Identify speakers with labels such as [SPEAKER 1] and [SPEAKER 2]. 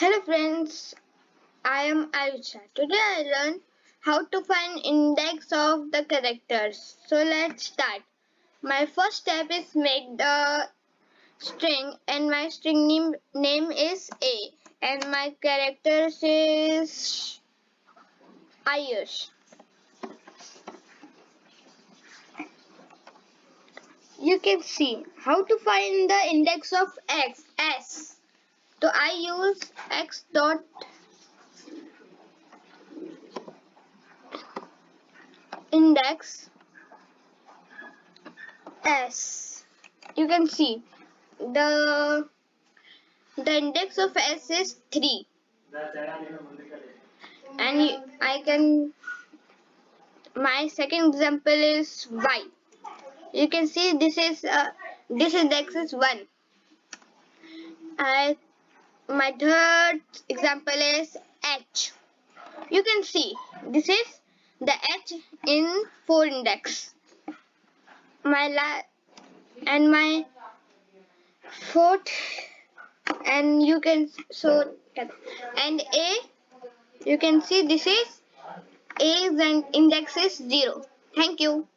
[SPEAKER 1] Hello friends, I am Ayusha. Today I learned how to find index of the characters. So let's start. My first step is make the string and my string name is A and my characters is Ayush. You can see how to find the index of X S. So I use X dot index S. You can see the index of S is 3 and I can my second example is Y. You can see this index is 1. I my third example is H. You can see this is the H in 4 index. My fourth and you can so and A, you can see this is A's and index is 0. Thank you.